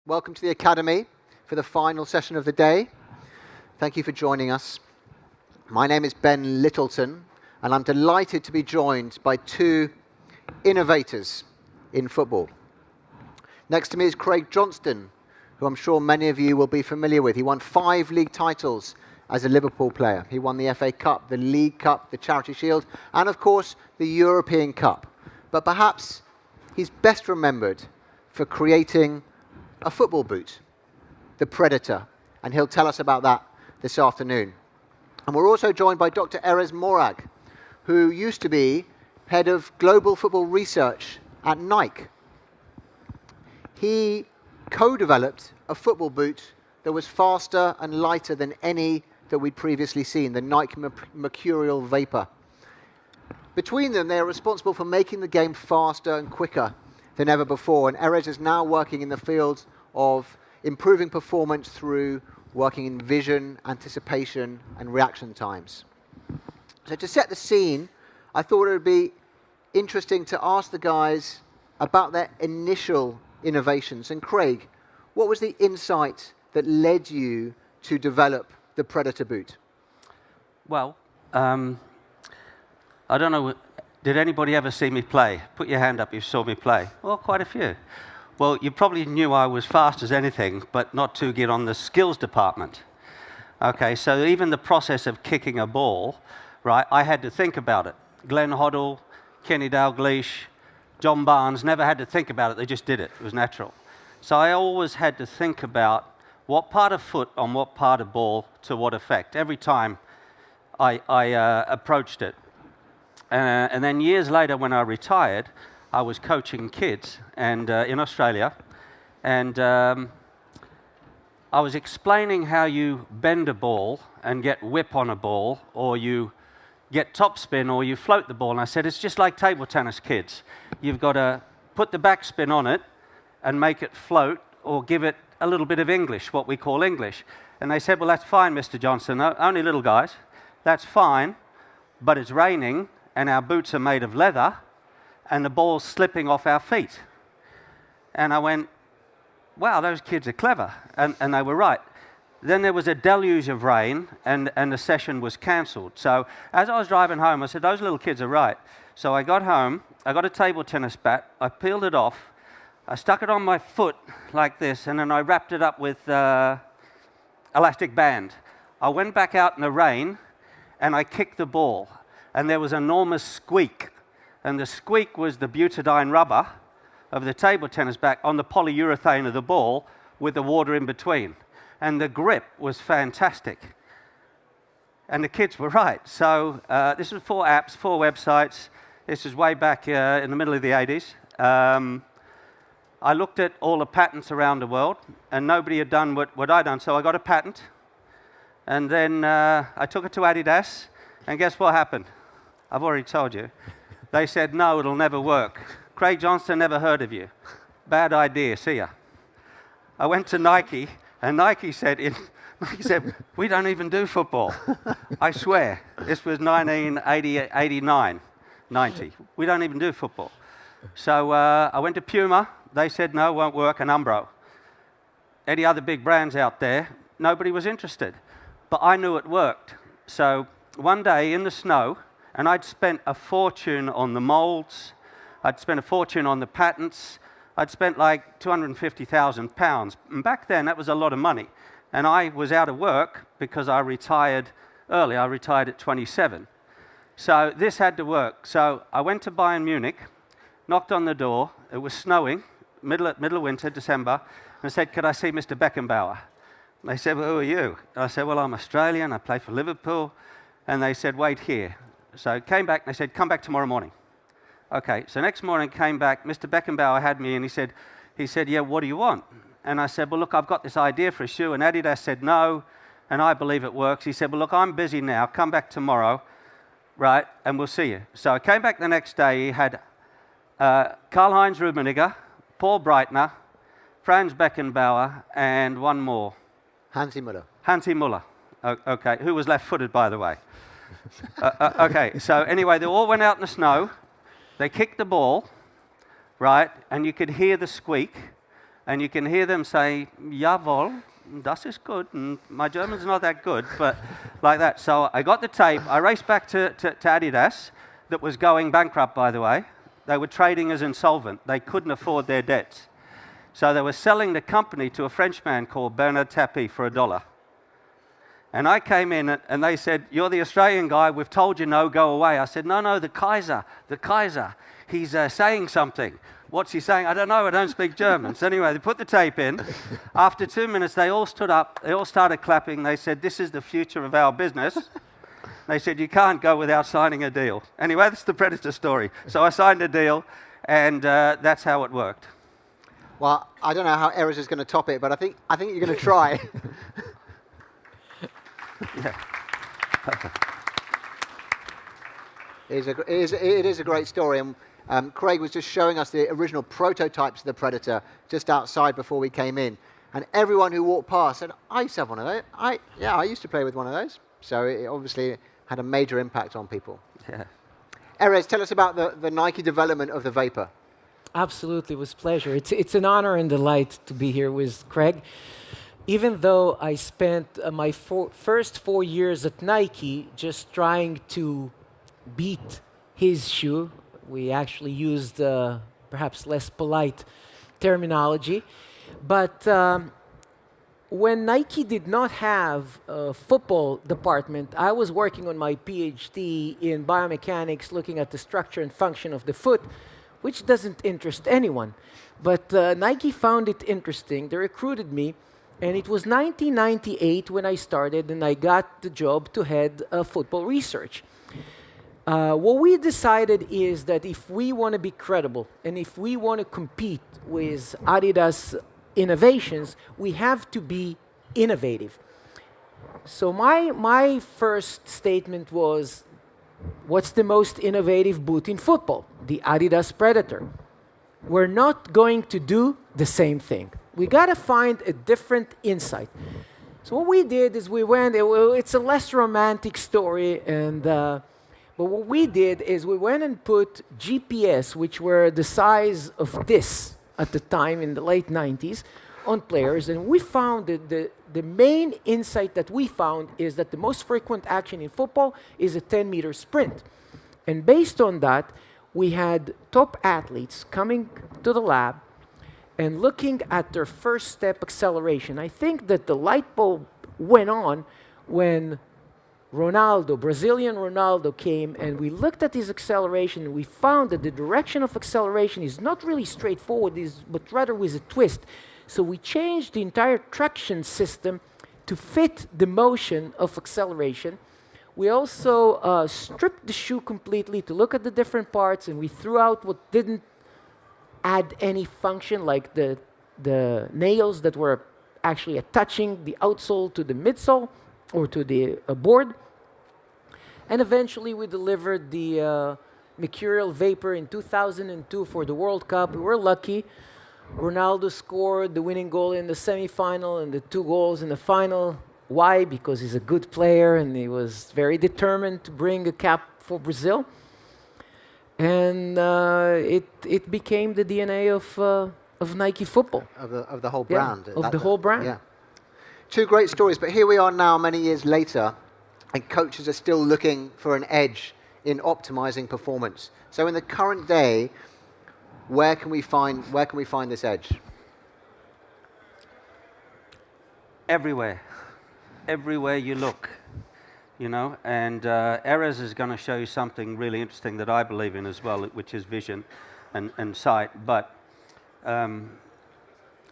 Welcome to the Academy for the final session of the day. Thank you for joining us. My name is Ben Lyttleton, and I'm delighted to be joined by two innovators in football. Next to me is Craig Johnston, who I'm sure many of you will be familiar with. He won 5 league titles as a Liverpool player. He won the FA Cup, the League Cup, the Charity Shield, and of course, the European Cup. But perhaps he's best remembered for creating a football boot, the Predator, and he'll tell us about that this afternoon. And we're also joined by Dr. Erez Morag, who used to be head of global football research at Nike. He co-developed a football boot that was faster and lighter than any that we'd previously seen, the Nike Mercurial Vapor. Between them, they are responsible for making the game faster and quicker than ever before, and Erez is now working in the field of improving performance through working in vision, anticipation, and reaction times. So to set the scene, I thought it would be interesting to ask the guys about their initial innovations. And Craig, what was the insight that led you to develop the Predator boot? Well, I don't know, did anybody ever see me play? Put your hand up if you saw me play. Well, quite a few. Well, you probably knew I was fast as anything, but not too good on the skills department. Okay, so even the process of kicking a ball, right, I had to think about it. Glenn Hoddle, Kenny Dalglish, John Barnes never had to think about it, they just did it. It was natural. So I always had to think about what part of foot on what part of ball to what effect, every time I approached it. And then years later, when I retired, I was coaching kids and in Australia, and I was explaining how you bend a ball and get whip on a ball, or you get topspin, or you float the ball. And I said, it's just like table tennis, kids. You've got to put the backspin on it and make it float, or give it a little bit of English, what we call English. And they said, well, that's fine, Mr. Johnston, only little guys. That's fine, but it's raining, and our boots are made of leather, and the ball's slipping off our feet. And I went, wow, those kids are clever. And they were right. Then there was a deluge of rain, and the session was cancelled. So as I was driving home, I said, those little kids are right. So I got home, I got a table tennis bat, I peeled it off, I stuck it on my foot like this, and then I wrapped it up with elastic band. I went back out in the rain, and I kicked the ball, and there was an enormous squeak. And the squeak was the butadiene rubber of the table tennis bat on the polyurethane of the ball with the water in between. And the grip was fantastic. And the kids were right. So this was 4 apps, 4 websites. This is way back in the middle of the 80s. I looked at all the patents around the world, and nobody had done what I'd done. So I got a patent. And then I took it to Adidas. And guess what happened? I've already told you. They said, no, it'll never work. Craig Johnston, never heard of you. Bad idea, see ya. I went to Nike, and Nike said, we don't even do football. I swear, this was 1989, 90. We don't even do football. So I went to Puma. They said, no, won't work, and Umbro. Any other big brands out there, nobody was interested. But I knew it worked. So one day in the snow, and I'd spent a fortune on the molds, I'd spent a fortune on the patents, I'd spent like £250,000. And back then, that was a lot of money. And I was out of work because I retired early. I retired at 27. So this had to work. So I went to Bayern Munich, knocked on the door. It was snowing, middle of winter, December, and said, could I see Mr. Beckenbauer? And they said, well, who are you? And I said, well, I'm Australian. I play for Liverpool. And they said, wait here. So I came back, and they said, come back tomorrow morning. Okay, so next morning came back, Mr. Beckenbauer had me, and he said, yeah, what do you want? And I said, well, look, I've got this idea for a shoe, and Adidas said no, and I believe it works. He said, well, look, I'm busy now, come back tomorrow, right, and we'll see you. So I came back the next day, he had Karl-Heinz Rummenigge, Paul Breitner, Franz Beckenbauer, and one more. Hansi Müller. Hansi Müller, okay, who was left-footed, by the way. Okay, so anyway, they all went out in the snow. They kicked the ball, right, and you could hear the squeak. and you can hear them say, jawohl, das ist gut, and my German's not that good, but like that. So I got the tape, I raced back to Adidas, that was going bankrupt, by the way. They were trading as insolvent. They couldn't afford their debts. So they were selling the company to a Frenchman called Bernard Tapie for $1. And I came in and they said, you're the Australian guy, we've told you no, go away. I said, no, the Kaiser, he's saying something. What's he saying? I don't know, I don't speak German. So anyway, they put the tape in. After 2 minutes, they all stood up, they all started clapping. They said, this is the future of our business. They said, you can't go without signing a deal. Anyway, that's the Predator story. So I signed a deal, and that's how it worked. Well, I don't know how Erez is going to top it, but I think you're going to try. Yeah. It is a great story, and Craig was just showing us the original prototypes of the Predator just outside before we came in, and everyone who walked past said, I used to have one of those. I used to play with one of those. So it obviously had a major impact on people. Yeah. Erez, tell us about the Nike development of the Vapor. Absolutely, it was a pleasure. It's an honor and delight to be here with Craig. Even though I spent my first 4 years at Nike just trying to beat his shoe, we actually used perhaps less polite terminology. But when Nike did not have a football department, I was working on my PhD in biomechanics, looking at the structure and function of the foot, which doesn't interest anyone. But Nike found it interesting. They recruited me, and it was 1998 when I started, and I got the job to head football research. What we decided is that if we want to be credible, and if we want to compete with Adidas innovations, we have to be innovative. So my first statement was, what's the most innovative boot in football? The Adidas Predator. We're not going to do the same thing. We got to find a different insight. So what we did is we went, it's a less romantic story, and but what we did is we went and put GPS, which were the size of this at the time in the late 90s, on players, and we found that the main insight that we found is that the most frequent action in football is a 10-meter sprint. And based on that, we had top athletes coming to the lab and looking at their first step acceleration. I think that the light bulb went on when Ronaldo, Brazilian Ronaldo, came, and we looked at his acceleration, and we found that the direction of acceleration is not really straightforward, but rather with a twist. So we changed the entire traction system to fit the motion of acceleration. We also stripped the shoe completely to look at the different parts, and we threw out what didn't add any function, like the nails that were actually attaching the outsole to the midsole or to the board. And eventually we delivered the Mercurial Vapor in 2002 for the World Cup. We were lucky. Ronaldo scored the winning goal in the semifinal and the 2 goals in the final. Why? Because he's a good player and he was very determined to bring a cap for Brazil. And it became the DNA of Nike football. Of the whole brand. Yeah, of the whole brand. Yeah. 2 great stories, but here we are now many years later, and coaches are still looking for an edge in optimizing performance. So in the current day, where can we find this edge? Everywhere you look, you know. And Erez is going to show you something really interesting that I believe in as well, which is vision and sight. But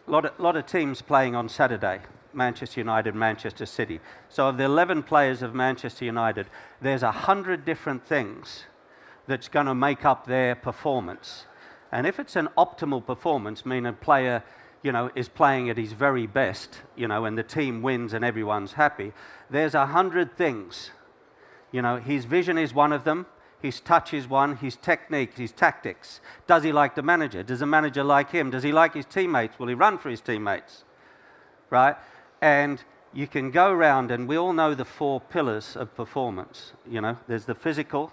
lot of teams playing on Saturday. Manchester United, Manchester City. So of the 11 players of Manchester United, there's 100 different things that's going to make up their performance. And if it's an optimal performance, meaning a player, you know, is playing at his very best, you know, and the team wins and everyone's happy, there's 100 things. You know, his vision is one of them, his touch is one, his technique, his tactics. Does he like the manager? Does the manager like him? Does he like his teammates? Will he run for his teammates? Right? And you can go around, and we all know the 4 pillars of performance. You know, there's the physical,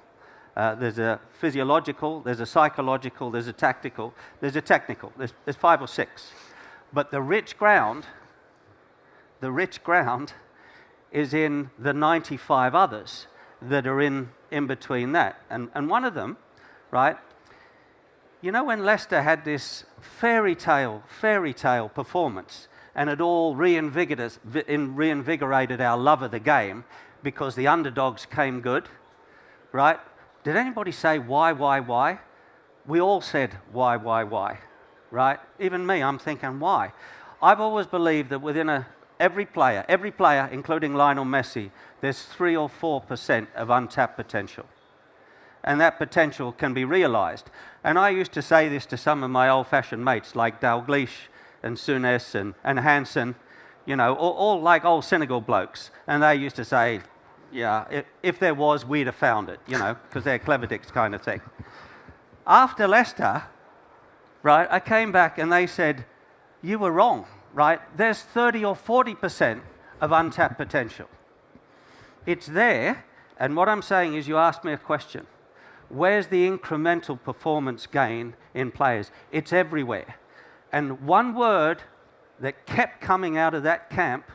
there's a physiological, there's a psychological, there's a tactical, there's a technical. There's 5 or 6. But the rich ground is in the 95 others that are in between that. And one of them, right, you know when Leicester had this fairy tale performance and it all reinvigorated our love of the game because the underdogs came good, right? Did anybody say why? We all said why, right? Even me, I'm thinking why. I've always believed that within every player, including Lionel Messi, there's 3 or 4% of untapped potential. And that potential can be realized. And I used to say this to some of my old-fashioned mates like Dalglish and Souness and Hansen, you know, all like old Senegal blokes. And they used to say, yeah, if there was, we'd have found it, you know, because they're clever dicks kind of thing. After Leicester, right, I came back and they said, you were wrong, right? There's 30 or 40% of untapped potential. It's there, and what I'm saying is you asked me a question. Where's the incremental performance gain in players? It's everywhere. And one word that kept coming out of that camp,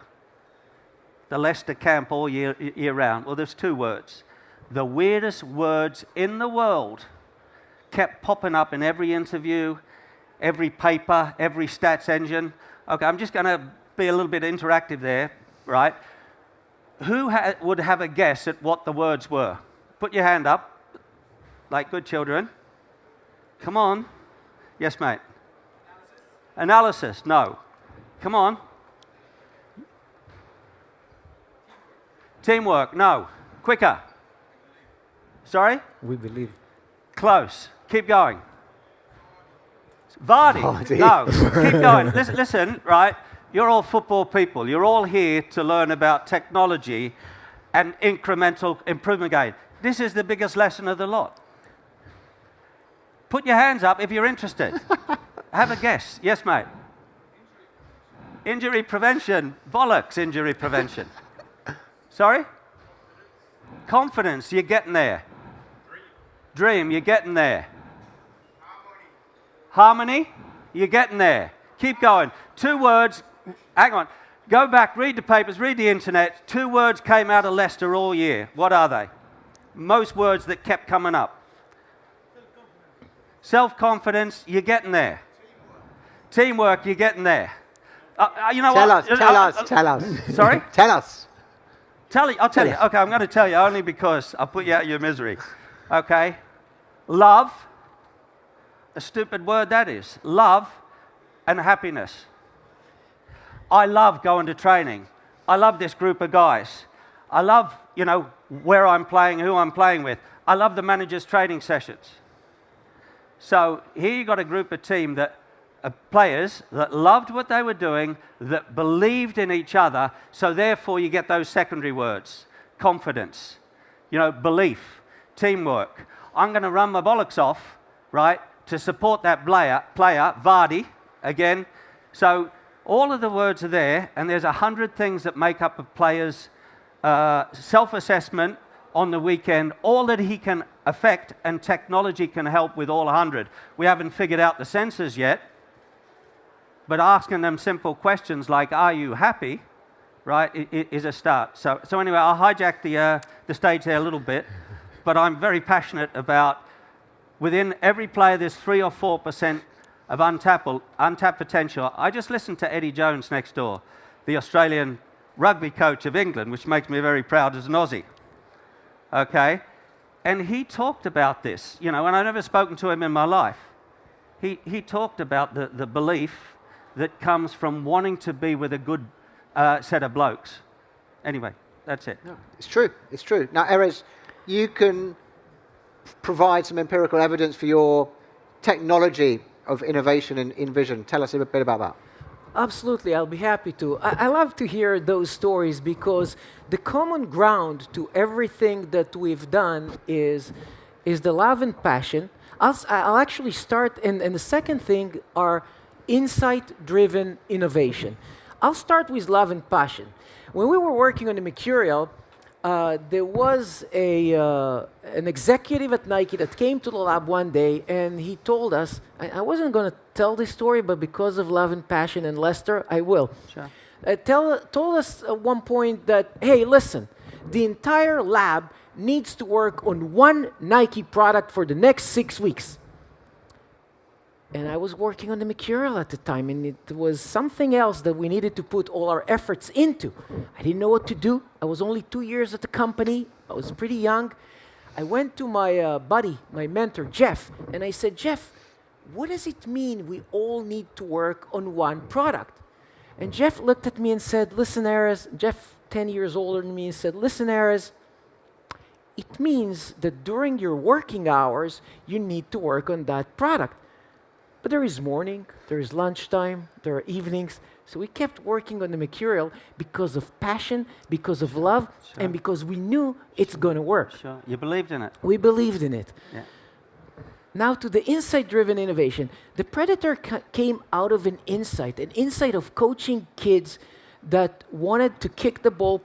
the Leicester camp all year round, well, there's 2 words. The weirdest words in the world kept popping up in every interview, every paper, every stats engine. Okay, I'm just going to be a little bit interactive there, right? Who would have a guess at what the words were? Put your hand up, like good children. Come on. Yes, mate. Analysis. No. Come on. Teamwork. No. Quicker. Sorry? We believe. Close. Keep going. Vardy. No. Keep going. Listen, right? You're all football people. You're all here to learn about technology and incremental improvement gain. This is the biggest lesson of the lot. Put your hands up if you're interested. Have a guess. Yes, mate. Injury prevention. Bollocks, injury prevention. Sorry? Confidence. You're getting there. Dream. You're getting there. Harmony. You're getting there. Keep going. 2 words. Hang on. Go back, read the papers, read the internet. 2 words came out of Leicester all year. What are they? Most words that kept coming up. Self-confidence, you're getting there. Teamwork, you're getting there. You know Tell what? us. Sorry? Tell us. I'll tell you. Okay, I'm going to tell you only because I'll put you out of your misery. Okay? Love, a stupid word that is. Love and happiness. I love going to training. I love this group of guys. I love, you know, where I'm playing, who I'm playing with. I love the manager's training sessions. So here you got a group of team that players that loved what they were doing, that believed in each other, so therefore you get those secondary words. Confidence, you know, belief, teamwork. I'm going to run my bollocks off, right, to support that player, Vardy, again. So all of the words are there, and there's 100 things that make up a player's self-assessment on the weekend, all that he can affect, and technology can help with all 100. We haven't figured out the sensors yet, but asking them simple questions like, are you happy, right, is a start. So anyway, I'll hijack the stage there a little bit, but I'm very passionate about within every player there's 3 or 4% of untapped potential. I just listened to Eddie Jones next door, the Australian rugby coach of England, which makes me very proud as an Aussie. Okay? And he talked about this, you know, and I've never spoken to him in my life. He talked about the belief that comes from wanting to be with a good set of blokes. Anyway, that's it. No, it's true. It's true. Now, Erez, you can provide some empirical evidence for your technology of innovation in vision. Tell us a bit about that. Absolutely, I'll be happy to. I love to hear those stories because the common ground to everything that we've done is the love and passion. I'll actually start, and the second thing are insight-driven innovation. I'll start with love and passion. When we were working on the Mercurial, there was an executive at Nike that came to the lab one day, and he told us, I wasn't going to tell this story, but because of love and passion and Lester, I will. Sure. Told us at one point that, hey, listen, the entire lab needs to work on one Nike product for the next 6 weeks. And I was working on the Mercurial at the time, and it was something else that we needed to put all our efforts into. I didn't know what to do. I was only 2 years at the company. I was pretty young. I went to my buddy, my mentor, Jeff, and I said, Jeff, what does it mean we all need to work on one product? And Jeff looked at me and said, listen, Erez, Jeff, 10 years older than me, and said, listen, Erez, it means that during your working hours, you need to work on that product. But there is morning, there is lunchtime, there are evenings. So we kept working on the Mercurial because of passion, because of love, Sure. and because we knew it's going to work. Sure. You believed in it. We believed in it. Yeah. Now to the insight-driven innovation. The Predator came out of an insight of coaching kids that wanted to kick the ball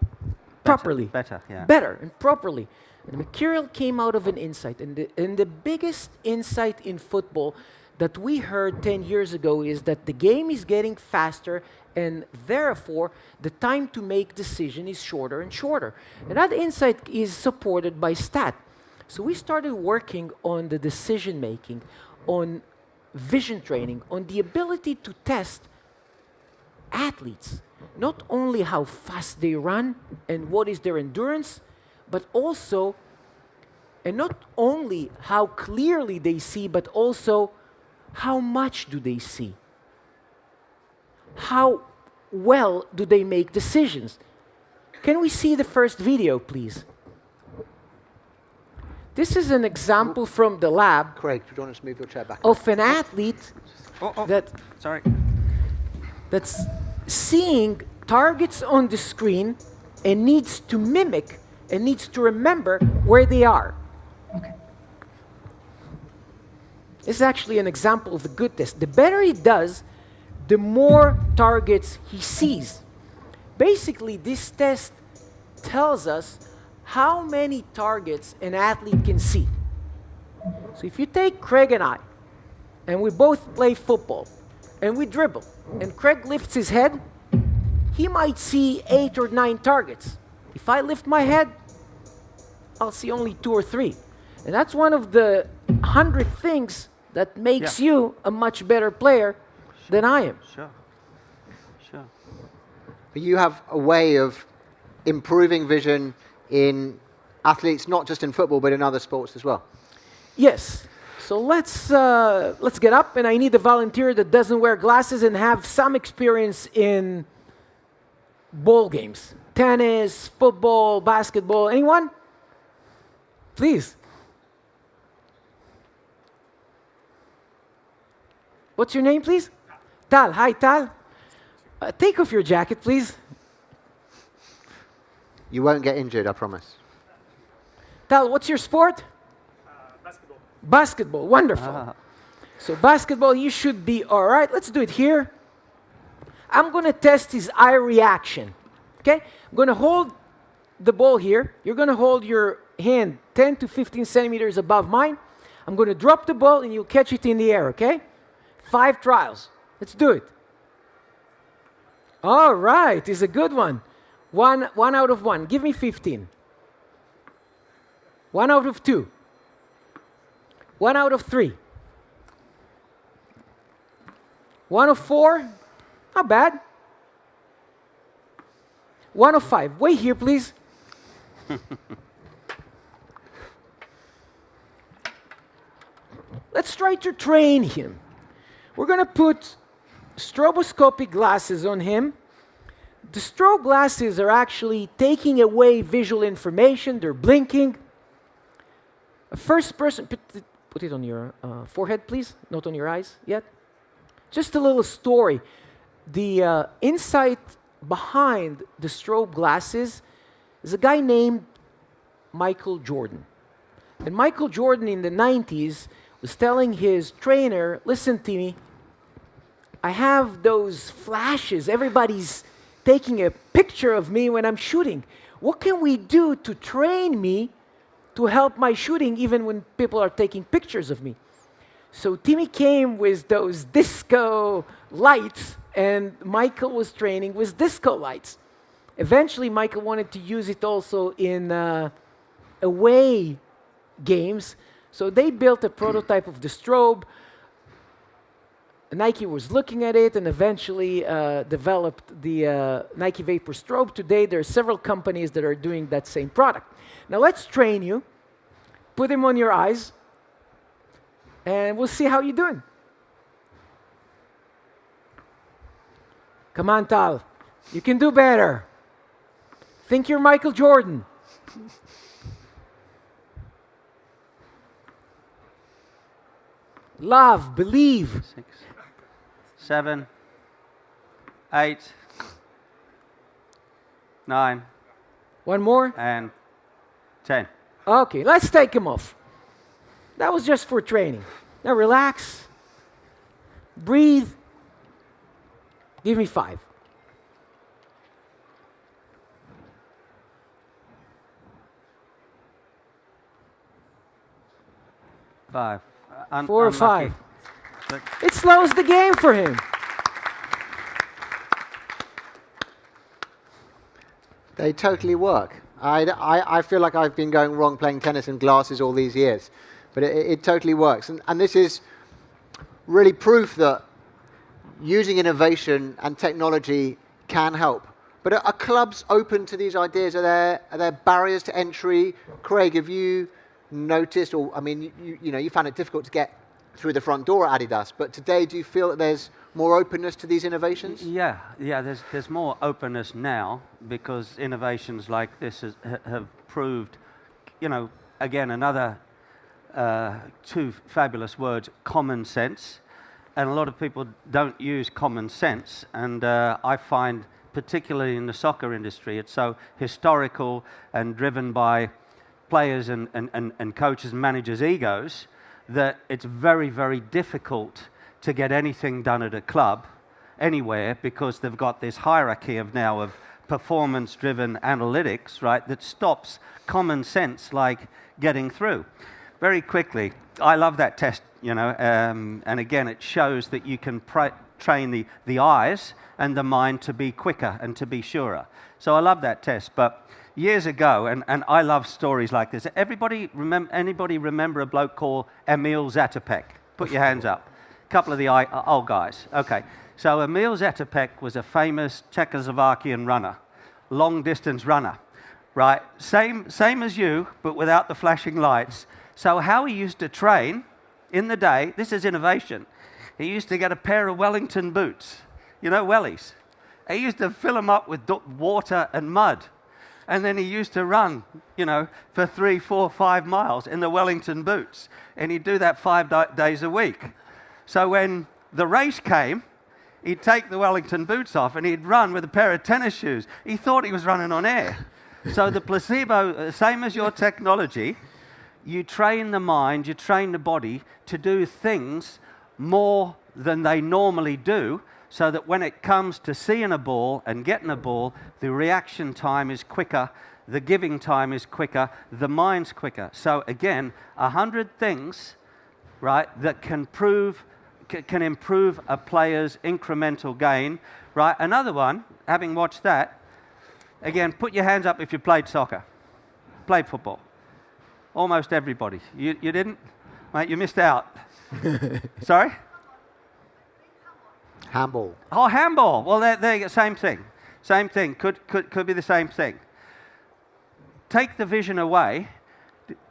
properly. Better, yeah. Better and properly. And the Mercurial came out of an insight. And the biggest insight in football that we heard 10 years ago is that the game is getting faster, and therefore the time to make decision is shorter and shorter. And that insight is supported by stat. So we started working on the decision making, on vision training, on the ability to test athletes, not only how fast they run and what is their endurance, but also, and not only how clearly they see, but also how much do they see? How well do they make decisions? Can we see the first video, please? This is an example from the lab Craig, do you want us to move your chair back? of an athlete Sorry. that's seeing targets on the screen and needs to mimic and needs to remember where they are. This is actually an example of a good test. The better he does, the more targets he sees. Basically, this test tells us how many targets an athlete can see. So if you take Craig and I, and we both play football, and we dribble, and Craig lifts his head, he might see 8 or 9 targets. If I lift my head, I'll see only 2 or 3. And that's one of the 100 things that makes you a much better player than I am. Sure. Sure. But you have a way of improving vision in athletes, not just in football, but in other sports as well. Yes. So let's get up, and I need a volunteer that doesn't wear glasses and have some experience in ball games. Tennis, football, basketball. Anyone? Please. What's your name, please? Tal. Hi, Tal. Take off your jacket, please. You won't get injured, I promise. Tal, what's your sport? Basketball. Basketball. Wonderful. So basketball, you should be all right. Let's do it here. I'm going to test his eye reaction. Okay? I'm going to hold the ball here. You're going to hold your hand 10 to 15 centimeters above mine. I'm going to drop the ball, and you'll catch it in the air, okay? 5 trials. Let's do it. All right. It's a good one. One out of 1. Give me 15. 1 out of 2. 1 out of 3. 1 of 4. Not bad. 1 of 5. Wait here, please. Let's try to train him. We're going to put stroboscopic glasses on him. The strobe glasses are actually taking away visual information. They're blinking. A first person, put it on your forehead, please. Not on your eyes yet. Just a little story. The insight behind the strobe glasses is a guy named Michael Jordan. And Michael Jordan in the 90s was telling his trainer, listen to me, I have those flashes. Everybody's taking a picture of me when I'm shooting. what can we do to train me to help my shooting even when people are taking pictures of me? So Timmy came with those disco lights, and Michael was training with disco lights. Eventually, Michael wanted to use it also in away games. So they built a prototype of the strobe. Nike was looking at it and eventually developed the Nike Vapor Strobe. Today, there are several companies that are doing that same product. Now, let's train you. Put them on your eyes, and we'll see how you're doing. Come on, Tal. You can do better. Think you're Michael Jordan. Love, believe. 6, 7, 8, 9, One more. and 10. Okay, let's take him off. That was just for training. Now relax. Breathe. Give me 5. Five. 4 or 5. Unlucky. But It slows the game for him. They totally work. I feel like I've been going wrong playing tennis in glasses all these years, but it totally works. And this is really proof that using innovation and technology can help. But are clubs open to these ideas? Are there barriers to entry? Craig, have you noticed, or I mean, you found it difficult to get through the front door at Adidas, but today do you feel that there's more openness to these innovations? yeah, there's more openness now because innovations like this have proved, again, another 2 fabulous words, common sense. And a lot of people don't use common sense. And I find, particularly in the soccer industry, it's so historical and driven by players and coaches and managers' egos that it's very, very difficult to get anything done at a club anywhere because they've got this hierarchy of performance-driven analytics, right, that stops common sense like getting through. Very quickly, I love that test, and again, it shows that you can train the eyes and the mind to be quicker and to be surer. So I love that test, but years ago, and I love stories like this. Anybody remember a bloke called Emil Zatopek? Put your hands up. A couple of the old guys. Okay. So Emil Zatopek was a famous Czechoslovakian runner, long-distance runner, right? Same as you, but without the flashing lights. So how he used to train in the day, this is innovation. He used to get a pair of Wellington boots, wellies. He used to fill them up with water and mud. And then he used to run, for 3, 4, 5 miles in the Wellington boots. And he'd do that 5 days a week. So when the race came, he'd take the Wellington boots off and he'd run with a pair of tennis shoes. He thought he was running on air. So the placebo, same as your technology, you train the mind, you train the body to do things more than they normally do, so that when it comes to seeing a ball and getting a ball, the reaction time is quicker, the giving time is quicker, the mind's quicker. So again, 100 things, right, that can improve a player's incremental gain, right? Another one, having watched that, again, put your hands up if you played soccer, played football. Almost everybody. You didn't? Mate, you missed out. Sorry? Handball. Oh, handball. Well, they're same thing. Same thing. Could be the same thing. Take the vision away.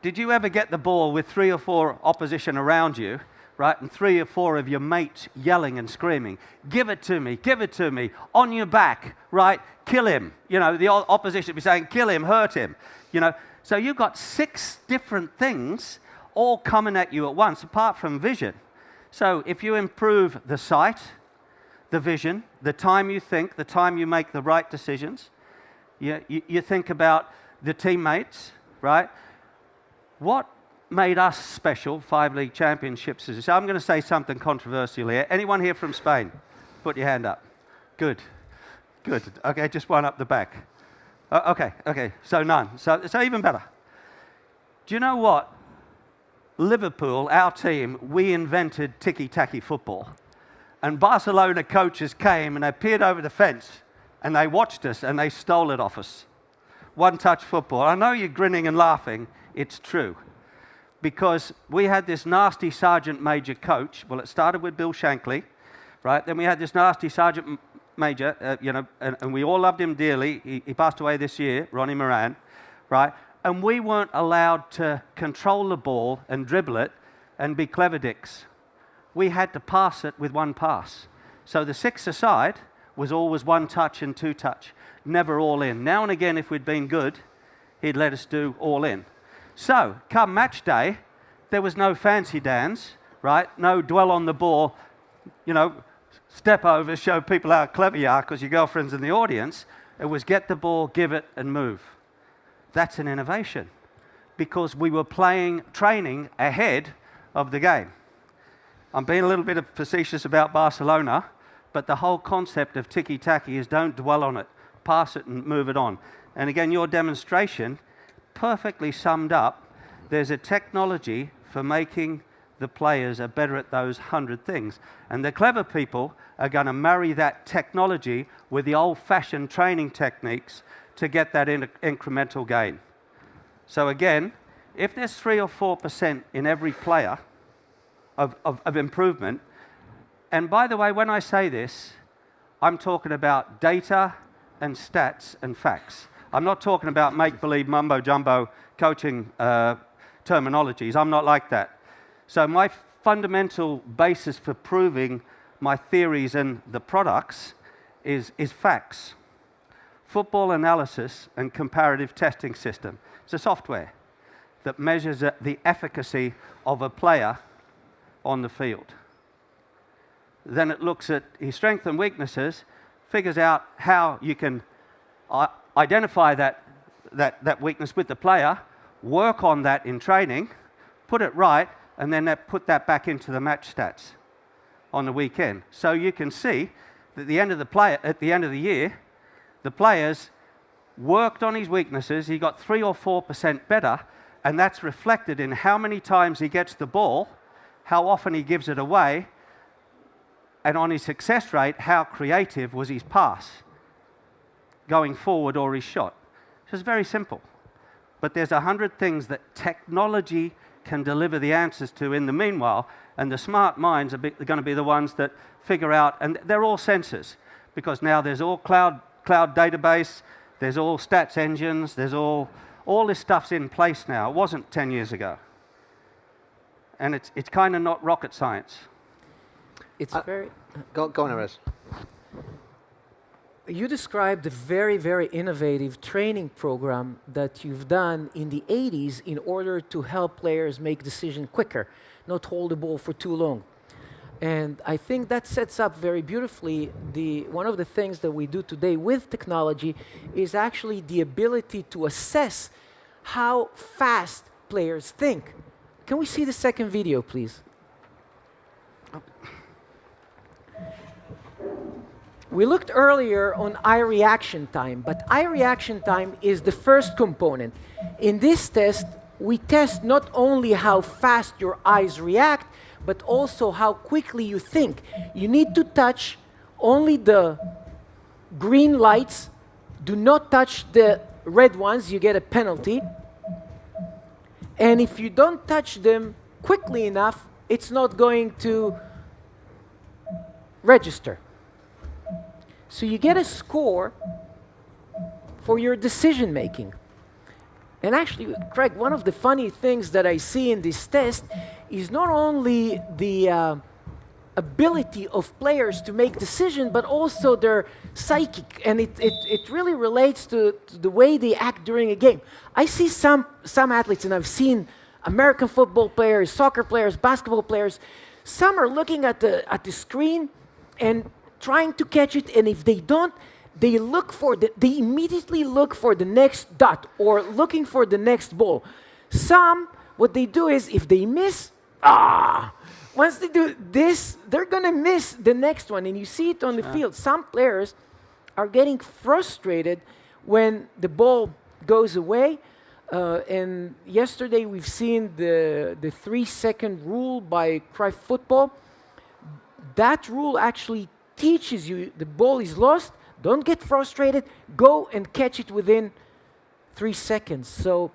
Did you ever get the ball with 3 or 4 opposition around you, right, and 3 or 4 of your mates yelling and screaming, give it to me, on your back, right, kill him. The opposition would be saying, kill him, hurt him. So you've got 6 different things all coming at you at once, apart from vision. So if you improve the sight, the vision, the time you think, the time you make the right decisions, you think about the teammates, right? What made us special, 5 league championships? So I'm going to say something controversial here. Anyone here from Spain? Put your hand up. Good. Okay, just one up the back. Okay. So none. So even better. Do you know what? Liverpool, our team, we invented ticky-tacky football. And Barcelona coaches came and they peered over the fence and they watched us and they stole it off us. One-touch football. I know you're grinning and laughing. It's true. Because we had this nasty sergeant major coach. Well, it started with Bill Shankly, right? Then we had this nasty sergeant major, and we all loved him dearly. He passed away this year, Ronnie Moran, right? And we weren't allowed to control the ball and dribble it and be clever dicks. We had to pass it with one pass. So the six-a-side was always one touch and two touch, never all in. Now and again, if we'd been good, he'd let us do all in. So, come match day, there was no fancy dance, right? No dwell on the ball, step over, show people how clever you are because your girlfriend's in the audience. It was get the ball, give it, and move. That's an innovation because we were training ahead of the game. I'm being a little bit facetious about Barcelona, but the whole concept of tiki-taki is don't dwell on it, pass it and move it on. And again, your demonstration perfectly summed up. There's a technology for making the players are better at those 100 things. And the clever people are going to marry that technology with the old-fashioned training techniques to get that incremental gain. So again, if there's 3 or 4% in every player of improvement, and by the way, when I say this, I'm talking about data and stats and facts. I'm not talking about make-believe, mumbo-jumbo coaching terminologies. I'm not like that. So my fundamental basis for proving my theories and the products is facts. Football analysis and comparative testing system. It's a software that measures the efficacy of a player on the field. Then it looks at his strengths and weaknesses, figures out how you can identify that weakness with the player, work on that in training, put it right, and then put that back into the match stats on the weekend. So you can see that at the end of the year, the players worked on his weaknesses, he got 3 or 4% better, and that's reflected in how many times he gets the ball, how often he gives it away, and on his success rate, how creative was his pass going forward or his shot. So it's very simple. But there's 100 things that technology can deliver the answers to in the meanwhile, and the smart minds are going to be the ones that figure out, and they're all sensors, because now there's all cloud database, there's all stats engines, there's all this stuff's in place now. It wasn't 10 years ago. And it's kind of not rocket science. It's very... Go on, Erez. You described a very, very innovative training program that you've done in the 80s in order to help players make decisions quicker, not hold the ball for too long. And I think that sets up very beautifully one of the things that we do today with technology is actually the ability to assess how fast players think. Can we see the second video, please? We looked earlier on eye reaction time, but eye reaction time is the first component. In this test, we test not only how fast your eyes react, but also how quickly you think. You need to touch only the green lights. Do not touch the red ones, you get a penalty. And if you don't touch them quickly enough, it's not going to register. So you get a score for your decision making. And actually, Craig, one of the funny things that I see in this test is not only the ability of players to make decisions, but also their psychic. And it really relates to the way they act during a game. I see some athletes, and I've seen American football players, soccer players, basketball players. Some are looking at the screen and trying to catch it, and if they don't, they immediately look for the next dot or looking for the next ball. Some, what they do is, if they miss, once they do this, they're gonna miss the next one, and you see it on the field. Some players are getting frustrated when the ball goes away, and yesterday we've seen the 3-second rule by Cruyff Football. That rule actually teaches you the ball is lost, don't get frustrated, go and catch it within 3 seconds. So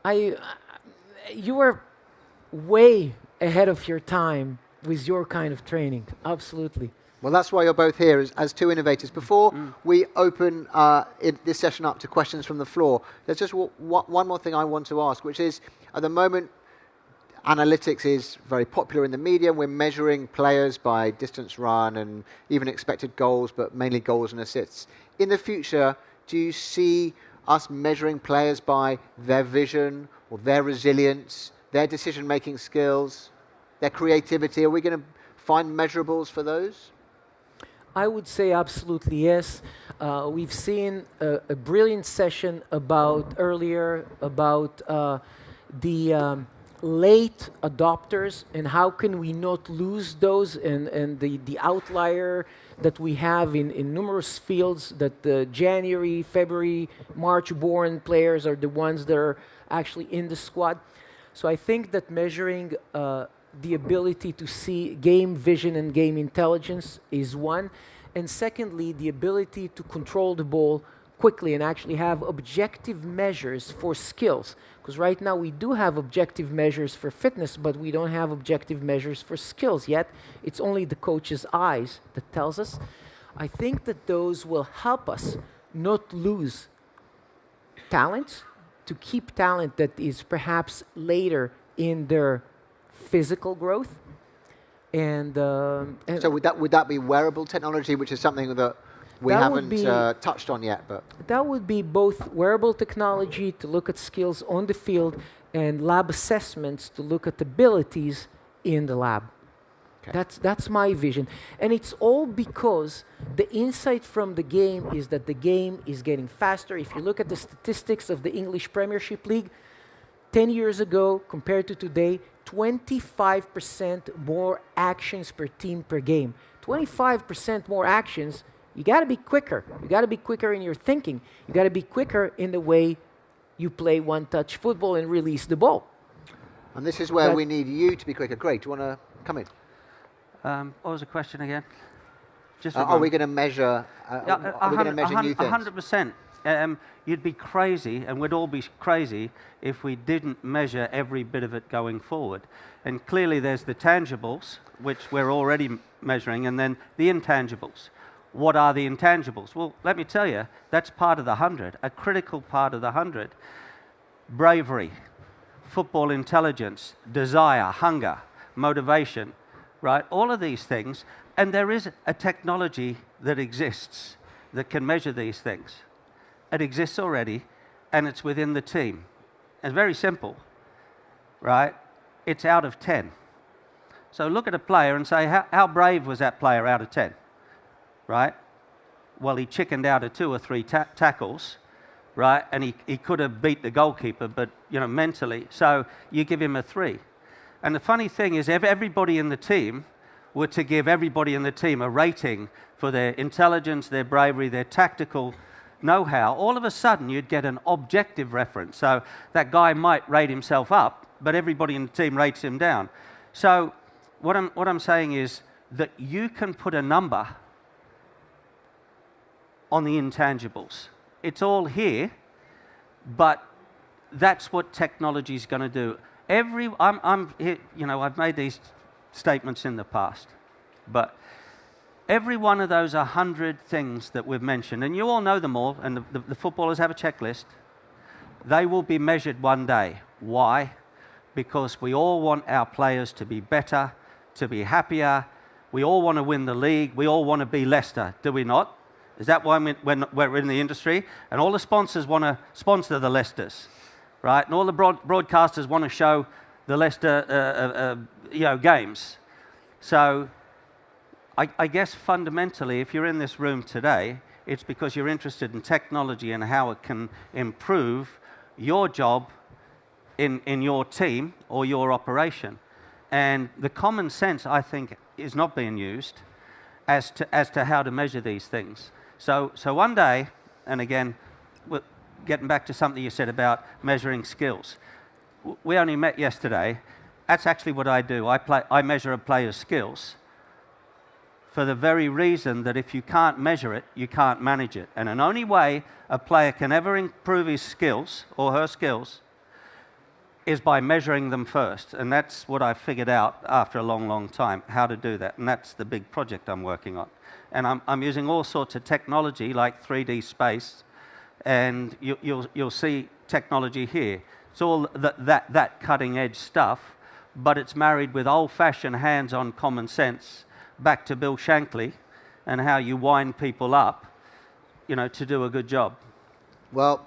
you are way ahead of your time with your kind of training, absolutely. Well, that's why you're both here as two innovators. Before we open this session up to questions from the floor, there's just one more thing I want to ask, which is, at the moment, analytics is very popular in the media. We're measuring players by distance run and even expected goals, but mainly goals and assists. In the future, do you see us measuring players by their vision or their resilience, their decision-making skills, their creativity? Are we going to find measurables for those? I would say absolutely yes. We've seen a brilliant session earlier about the late adopters and how can we not lose those, and the outlier that we have in numerous fields, that the January, February, March born players are the ones that are actually in the squad. So I think that measuring the ability to see game vision and game intelligence is one. And secondly, the ability to control the ball quickly and actually have objective measures for skills. Because right now we do have objective measures for fitness, but we don't have objective measures for skills yet. It's only the coach's eyes that tells us. I think that those will help us not lose talent, to keep talent that is perhaps later in their physical growth. And so would that be wearable technology, which is something that we haven't touched on yet? But that would be both wearable technology to look at skills on the field and lab assessments to look at abilities in the lab. Okay. That's my vision. And it's all because the insight from the game is that the game is getting faster. If you look at the statistics of the English Premiership League, 10 years ago compared to today, 25% more actions per team per game. 25% more actions. You got to be quicker. You got to be quicker in your thinking. You got to be quicker in the way you play one-touch football and release the ball. And this is where we need you to be quicker. Greg, do you want to come in? What was the question again? Are we going to measure? Are we going to measure new things? 100%. You'd be crazy, and we'd all be crazy if we didn't measure every bit of it going forward. And clearly there's the tangibles, which we're already measuring, and then the intangibles. What are the intangibles? Well, let me tell you, that's part of the 100, a critical part of the 100. Bravery, football intelligence, desire, hunger, motivation, right? All of these things. And there is a technology that exists that can measure these things. It exists already, and it's within the team. It's very simple, right? It's out of 10. So look at a player and say, how brave was that player out of 10, right? Well, he chickened out of 2 or 3 tackles, right? And he could have beat the goalkeeper, but, mentally. So you give him a 3. And the funny thing is, if everybody in the team were to give everybody in the team a rating for their intelligence, their bravery, their tactical know-how, all of a sudden you'd get an objective reference. So that guy might rate himself up, but everybody in the team rates him down. So what I'm saying is that you can put a number on the intangibles. It's all here, but that's what technology is going to do. I'm here, I've made these statements in the past, but every one of those 100 things that we've mentioned, and you all know them all, and the footballers have a checklist, they will be measured one day. Why? Because we all want our players to be better, to be happier. We all want to win the league. We all want to be Leicester, do we not? Is that why when we're in the industry? And all the sponsors want to sponsor the Leicesters, right? And all the broadcasters want to show the Leicester games. So I guess fundamentally, if you're in this room today, it's because you're interested in technology and how it can improve your job in your team or your operation. And the common sense, I think, is not being used as to how to measure these things. So one day, and again, getting back to something you said about measuring skills. We only met yesterday. That's actually what I do. I measure a player's skills for the very reason that if you can't measure it, you can't manage it. And the only way a player can ever improve his skills or her skills is by measuring them first. And that's what I figured out after a long, long time, how to do that. And that's the big project I'm working on. And I'm using all sorts of technology like 3D space, and you'll see technology here. It's all that cutting edge stuff, but it's married with old-fashioned hands-on common sense back to Bill Shankly and how you wind people up, to do a good job. Well,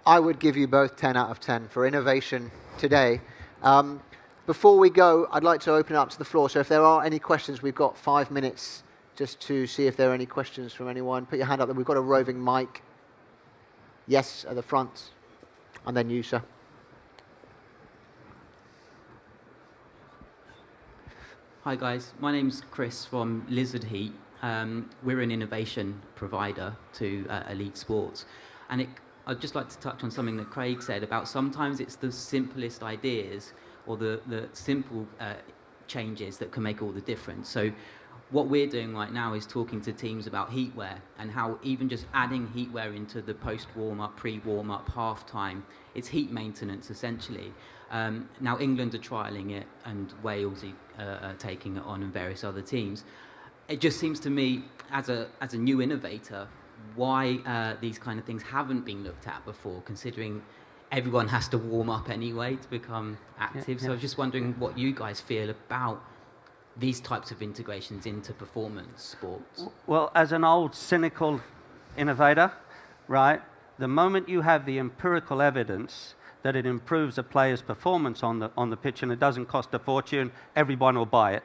I would give you both 10 out of 10 for innovation today. Before we go, I'd like to open it up to the floor. So if there are any questions, we've got 5 minutes just to see if there are any questions from anyone. Put your hand up. We've got a roving mic. Yes, at the front. And then you, sir. Hi guys, my name's Chris from Lizard Heat. We're an innovation provider to elite sports, and I'd just like to touch on something that Craig said about sometimes it's the simplest ideas or the simple changes that can make all the difference. So what we're doing right now is talking to teams about heatwear and how even just adding heatwear into the post-warm-up, pre-warm-up, half-time, it's heat maintenance essentially. Now England are trialling it and Wales are taking it on and various other teams. It just seems to me, as a new innovator, why these kind of things haven't been looked at before, considering everyone has to warm up anyway to become active. So I was just wondering what you guys feel about these types of integrations into performance sports. Well, as an old cynical innovator, right, the moment you have the empirical evidence that it improves a player's performance on the pitch and it doesn't cost a fortune, everyone will buy it.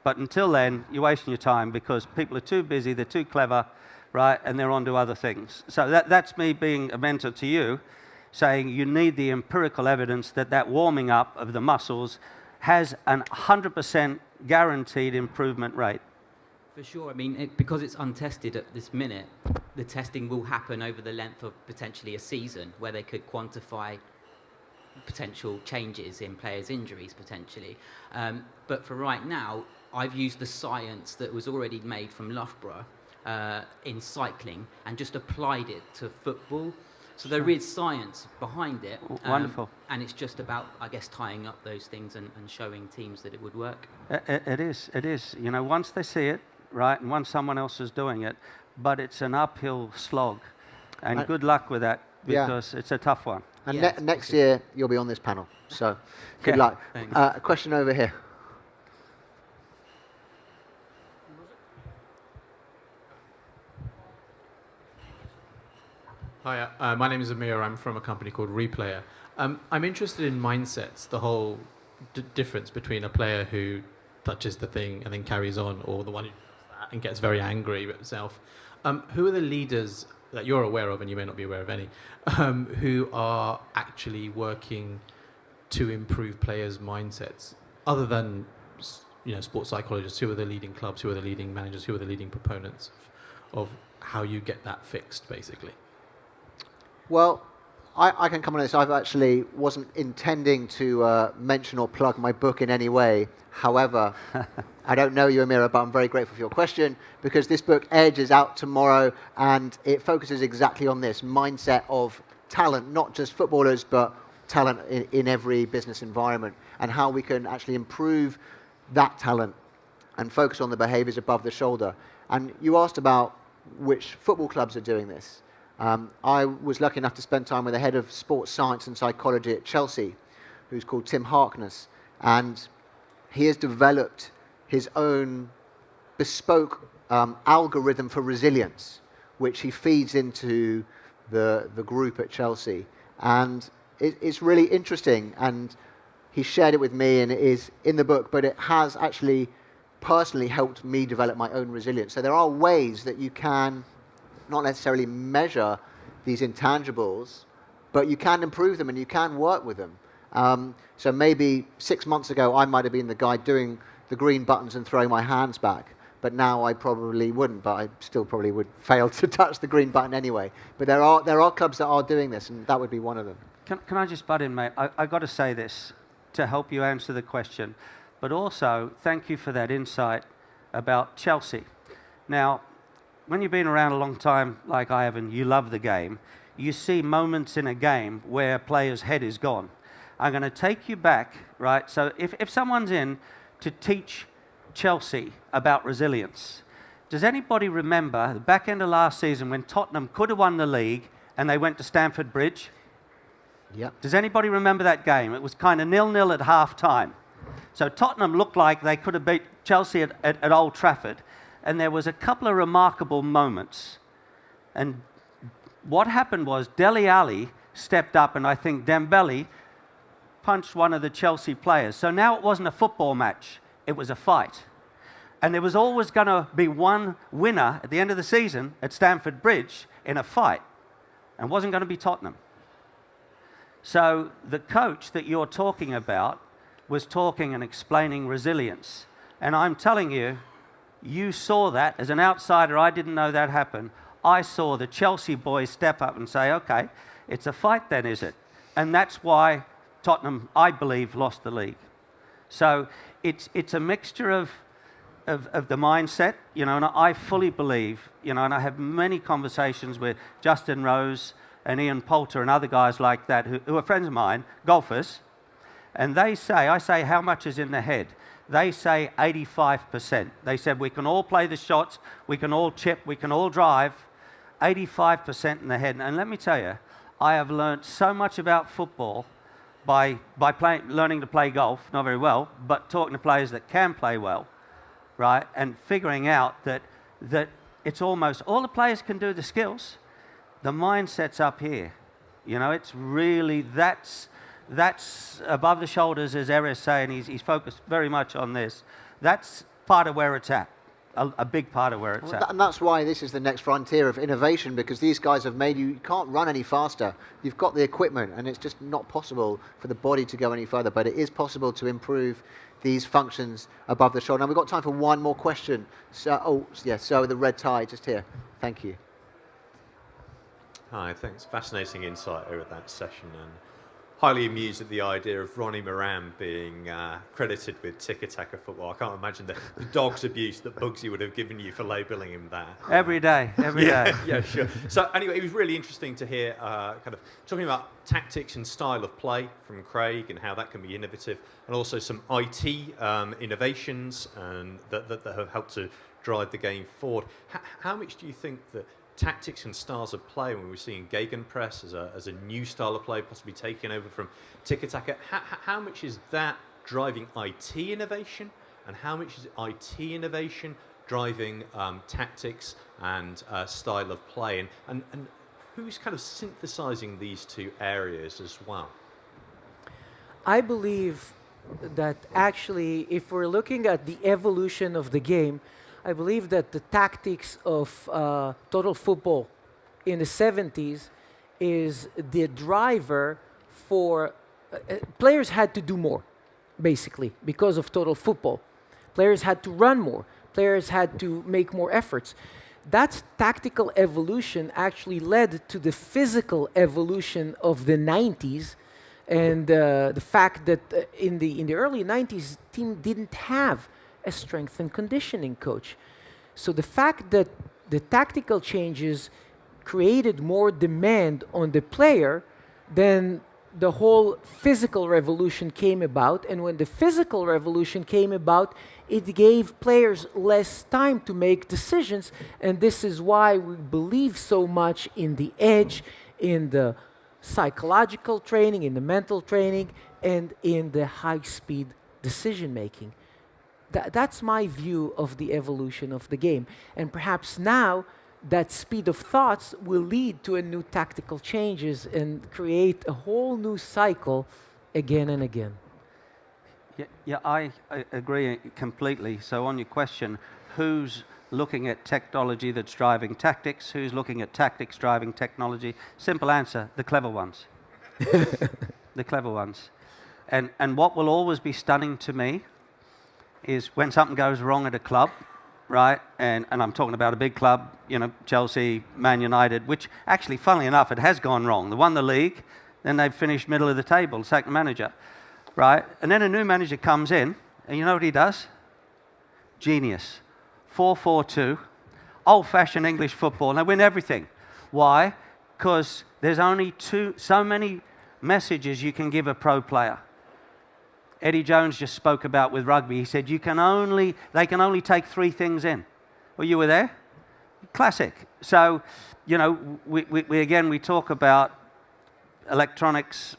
But until then, you're wasting your time because people are too busy, they're too clever, right, and they're on to other things. So that's me being a mentor to you, saying you need the empirical evidence that warming up of the muscles has an 100% guaranteed improvement rate. For sure. I mean, because it's untested at this minute, the testing will happen over the length of potentially a season where they could quantify potential changes in players' injuries, potentially. But for right now, I've used the science that was already made from Loughborough in cycling and just applied it to football. So there is science behind it. Wonderful. And it's just about, I guess, tying up those things and showing teams that it would work. It is. Once they see it, right, and once someone else is doing it, but it's an uphill slog. And good luck with that because it's a tough one. And next year, you'll be on this panel. So good luck. A question over here. Hi, my name is Amir. I'm from a company called Replayer. I'm interested in mindsets, the whole difference between a player who touches the thing and then carries on, or the one who does that and gets very angry with himself. Who are the leaders that you're aware of, and you may not be aware of any, who are actually working to improve players' mindsets, other than sports psychologists? Who are the leading clubs? Who are the leading managers? Who are the leading proponents of how you get that fixed, basically? Well, I can come on this. I've actually wasn't intending to mention or plug my book in any way. However, I don't know you, Amira, but I'm very grateful for your question because this book, Edge, is out tomorrow and it focuses exactly on this mindset of talent, not just footballers, but talent in every business environment and how we can actually improve that talent and focus on the behaviors above the shoulder. And you asked about which football clubs are doing this. I was lucky enough to spend time with the head of sports science and psychology at Chelsea, who's called Tim Harkness, and he has developed his own bespoke algorithm for resilience, which he feeds into the group at Chelsea. And it's really interesting, and he shared it with me, and it is in the book, but it has actually personally helped me develop my own resilience. So there are ways that you can not necessarily measure these intangibles, but you can improve them and you can work with them. So maybe 6 months ago, I might have been the guy doing the green buttons and throwing my hands back. but now I probably wouldn't, but I still probably would fail to touch the green button anyway. But there are clubs that are doing this, and that would be one of them. Can I just butt in, mate? I got to say this to help you answer the question, but also thank you for that insight about Chelsea. Now, when you've been around a long time, like I have, and you love the game, you see moments in a game where a player's head is gone. I'm going to take you back, right? So if someone's in to teach Chelsea about resilience, does anybody remember the back end of last season when Tottenham could have won the league and they went to Stamford Bridge? Yep. Does anybody remember that game? It was kind of 0-0 at half-time. So Tottenham looked like they could have beat Chelsea at Old Trafford, and there was a couple of remarkable moments. And what happened was Dele Alli stepped up, and I think Dembele punched one of the Chelsea players. So now it wasn't a football match, it was a fight. And there was always going to be one winner at the end of the season at Stamford Bridge in a fight, and it wasn't going to be Tottenham. So the coach that you're talking about was talking and explaining resilience. And I'm telling you, you saw that. As an outsider, I didn't know that happened. I saw the Chelsea boys step up and say, okay, it's a fight then, is it? And that's why Tottenham, I believe, lost the league. So it's a mixture of the mindset, you know, and I fully believe, you know, and I have many conversations with Justin Rose and Ian Poulter and other guys like that who are friends of mine, golfers, and they say, I say, how much is in the head? They say 85%. They said we can all play the shots, we can all chip, we can all drive, 85% in the head. And let me tell you, I have learned so much about football by learning to play golf, not very well, but talking to players that can play well, right? And figuring out that it's almost, all the players can do the skills. The mindset's up here. You know, it's really, that's above the shoulders, as Erez saying, he's focused very much on this. That's part of where it's at, a big part of where it's at. And that's why this is the next frontier of innovation, because these guys have made you can't run any faster. You've got the equipment, and it's just not possible for the body to go any further, but it is possible to improve these functions above the shoulder. Now, we've got time for one more question. So the red tie just here. Thank you. Hi, thanks. Fascinating insight over that session, and highly amused at the idea of Ronnie Moran being credited with tiki-taka football. I can't imagine the dog's abuse that Bugsy would have given you for labelling him that. Every day. Yeah, sure. So anyway, it was really interesting to hear kind of talking about tactics and style of play from Craig and how that can be innovative, and also some IT innovations and that have helped to drive the game forward. How much do you think that tactics and styles of play, when we're seeing gegenpress as a new style of play, possibly taken over from tiki-taka, how much is that driving IT innovation, and how much is IT innovation driving tactics and style of play, and who's kind of synthesizing these two areas as well? I believe that actually, if we're looking at the evolution of the game, I believe that the tactics of total football in the 70s is the driver for... players had to do more, basically, because of total football. Players had to run more. Players had to make more efforts. That tactical evolution actually led to the physical evolution of the 90s, and the fact that in the early 90s, team didn't have a strength and conditioning coach. So the fact that the tactical changes created more demand on the player, then the whole physical revolution came about. And when the physical revolution came about, it gave players less time to make decisions. And this is why we believe so much in the edge, in the psychological training, in the mental training, and in the high-speed decision-making. That's my view of the evolution of the game. And perhaps now that speed of thoughts will lead to a new tactical changes and create a whole new cycle again and again. Yeah, I agree completely. So on your question, who's looking at technology that's driving tactics? Who's looking at tactics driving technology? Simple answer, the clever ones. The clever ones. And what will always be stunning to me is when something goes wrong at a club, right? And I'm talking about a big club, Chelsea, Man United, which actually, funnily enough, it has gone wrong. They won the league, then they've finished middle of the table, sacked the manager, right? And then a new manager comes in, and you know what he does? Genius. 4-4-2, old-fashioned English football, and they win everything. Why? Because there's only so many messages you can give a pro player. Eddie Jones just spoke about with rugby. He said they can only take 3 things in. Well, you were there? Classic. So, we talk about electronics,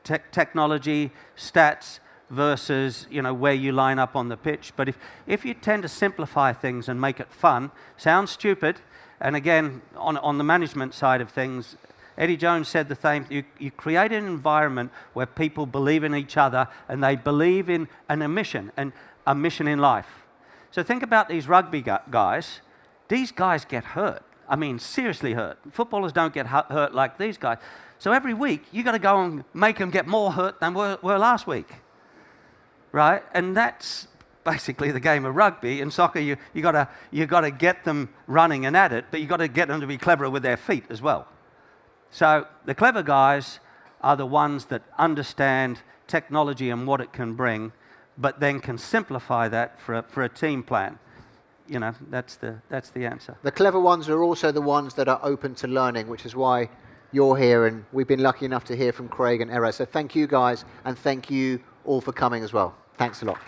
technology, stats versus, where you line up on the pitch. But if you tend to simplify things and make it fun, sounds stupid. And again, on the management side of things, Eddie Jones said the same. You create an environment where people believe in each other and they believe in a mission in life. So think about these rugby guys. These guys get hurt. I mean, seriously hurt. Footballers don't get hurt like these guys. So every week, you got to go and make them get more hurt than were last week, right? And that's basically the game of rugby. In soccer, you got to get them running and at it, but you got to get them to be cleverer with their feet as well. So the clever guys are the ones that understand technology and what it can bring, but then can simplify that for a team plan. That's the answer. The clever ones are also the ones that are open to learning, which is why you're here, and we've been lucky enough to hear from Craig and Erez. So thank you guys, and thank you all for coming as well. Thanks a lot.